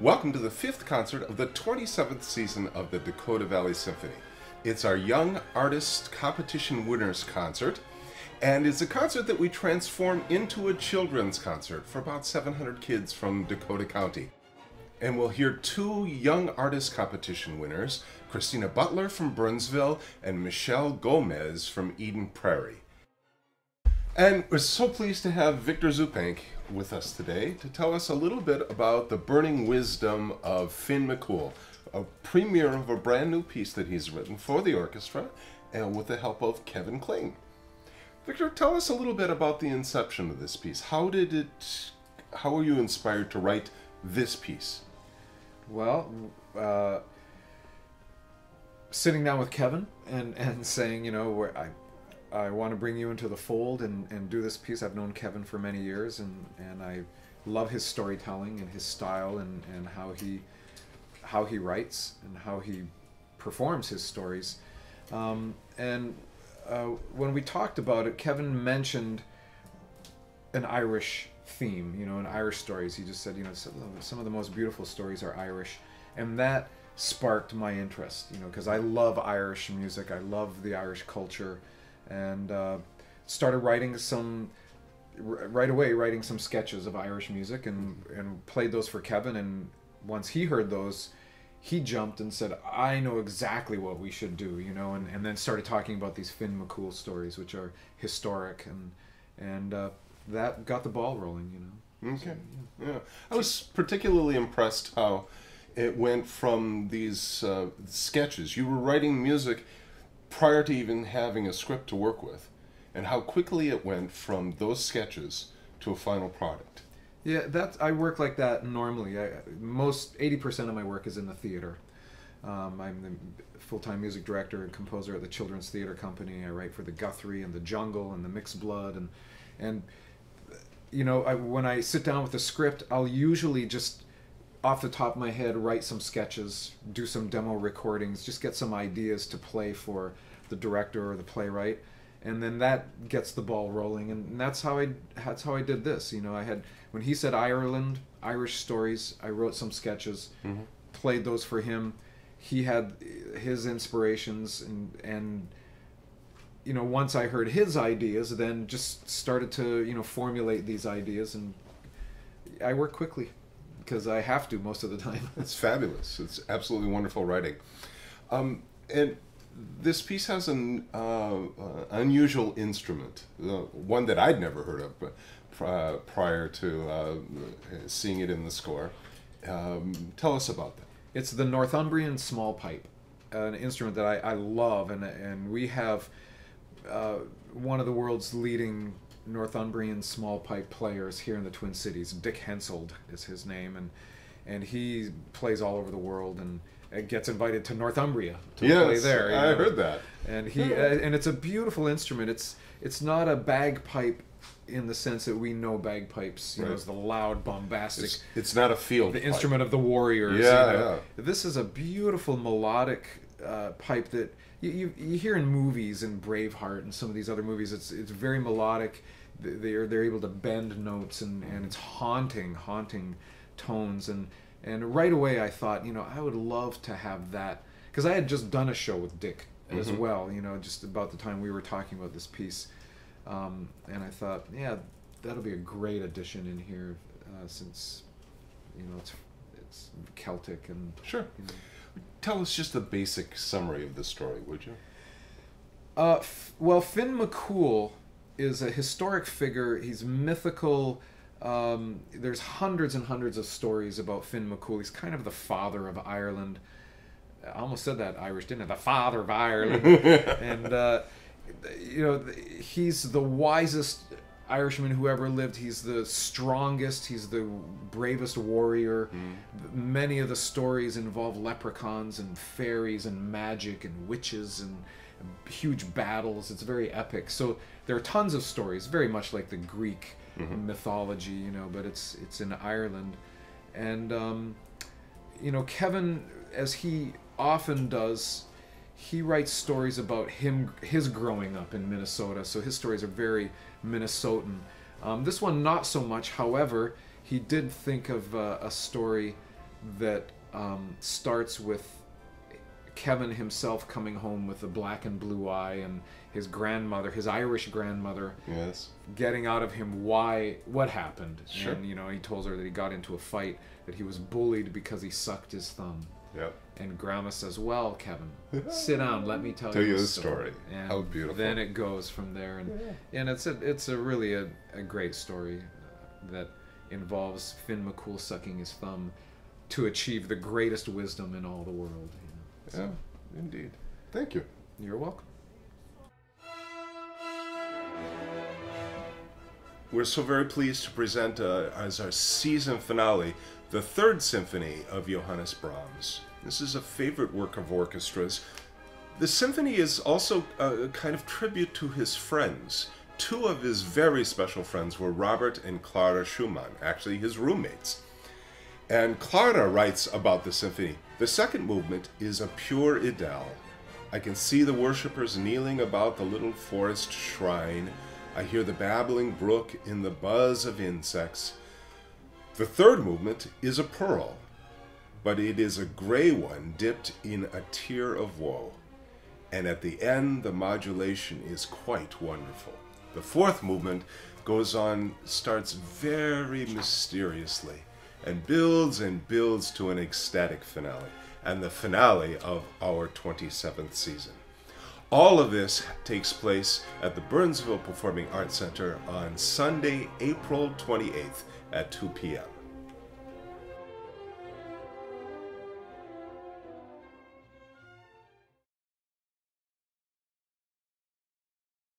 Welcome to the 5th concert of the 27th season of the Dakota Valley Symphony. It's our Young Artist Competition Winners Concert, and it's a concert that we transform into a children's concert for about 700 kids from Dakota County. And we'll hear two Young Artist Competition winners, Kristina Butler from Burnsville and Michelle Gomez from Eden Prairie. And we're so pleased to have Victor Zupanc with us today to tell us a little bit about the burning wisdom of Finn McCool, a premiere of a brand new piece that he's written for the orchestra and with the help of Kevin Kling. Victor, tell us a little bit about the inception of this piece. How were you inspired to write this piece? Well, sitting down with Kevin and saying, you know, I want to bring you into the fold and do this piece. I've known Kevin for many years, and I love his storytelling and his style and how he writes and how he performs his stories. When we talked about it, Kevin mentioned an Irish theme, you know, in Irish stories. He just said, you know, some of the most beautiful stories are Irish, and that sparked my interest, you know, because I love Irish music. I love the Irish culture. And started writing right away writing some sketches of Irish music and played those for Kevin. And once he heard those, he jumped and said, I know exactly what we should do, you know, and then started talking about these Finn McCool stories, which are historic, and that got the ball rolling, you know. Okay, yeah. I was particularly impressed how it went from these sketches. You were writing music prior to even having a script to work with, and how quickly it went from those sketches to a final product. Yeah, I work like that normally. 80% of my work is in the theater. I'm the full-time music director and composer at the Children's Theater Company. I write for the Guthrie and the Jungle and the Mixed Blood, and you know, when I sit down with a script, I'll usually just off the top of my head write some sketches, do some demo recordings, just get some ideas to play for the director or the playwright, and then that gets the ball rolling. And that's how I did this. You know, when he said Ireland, Irish stories, I wrote some sketches, played those for him. He had his inspirations, and you know, once I heard his ideas, then just started to, you know, formulate these ideas, and I work quickly, because I have to most of the time. It's fabulous. It's absolutely wonderful writing. And this piece has an unusual instrument, one that I'd never heard of prior to seeing it in the score. Tell us about that. It's the Northumbrian small pipe, an instrument that I love, and we have one of the world's leading Northumbrian small pipe players here in the Twin Cities. Dick Hensold is his name, and he plays all over the world and gets invited to Northumbria to play there. I heard that. And and it's a beautiful instrument. It's not a bagpipe in the sense that we know bagpipes, you know, as the loud, bombastic. It's not a field the pipe. Instrument of the warriors. Yeah, you know. yeah. This is a beautiful melodic pipe that you hear in movies, in Braveheart and some of these other movies. It's very melodic. They're able to bend notes, and it's haunting tones, and right away I thought, you know, I would love to have that, because I had just done a show with Dick as well, you know, just about the time we were talking about this piece, and I thought, yeah, that'll be a great addition in here, since, you know, it's Celtic and sure. You know. Tell us just a basic summary of the story, would you? Well, Finn McCool is a historic figure. He's mythical. There's hundreds and hundreds of stories about Finn McCool. He's kind of the father of Ireland. I almost said that Irish, didn't I? The father of Ireland. And, you know, he's the wisest Irishman who ever lived. He's the strongest. He's the bravest warrior. Many of the stories involve leprechauns and fairies and magic and witches and huge battles. It's very epic. So there are tons of stories, very much like the Greek mythology, you know, but it's in Ireland. And you know, Kevin, as he often does, he writes stories about his growing up in Minnesota, so his stories are very Minnesotan. This one not so much. However, he did think of a story that starts with Kevin himself coming home with a black and blue eye, and his grandmother, his Irish grandmother, Yes. getting out of him what happened. Sure. And, he told her that he got into a fight, that he was bullied because he sucked his thumb. Yep. And Grandma says, "Well, Kevin, sit down. Let me tell Tell you you the the story." story. And How beautiful. then it goes from there, and it's a really a great story that involves Finn McCool sucking his thumb to achieve the greatest wisdom in all the world. Yeah, indeed. Thank you. You're welcome. We're so very pleased to present as our season finale the Third Symphony of Johannes Brahms. This is a favorite work of orchestras. The symphony is also a kind of tribute to his friends. Two of his very special friends were Robert and Clara Schumann, actually his roommates. And Clara writes about the symphony. The second movement is a pure idyll. I can see the worshippers kneeling about the little forest shrine. I hear the babbling brook in the buzz of insects. The third movement is a pearl, but it is a gray one dipped in a tear of woe. And at the end, the modulation is quite wonderful. The fourth movement goes on, starts very mysteriously, and builds to an ecstatic finale, and the finale of our 27th season. All of this takes place at the Burnsville Performing Arts Center on Sunday, April 28th at 2 p.m.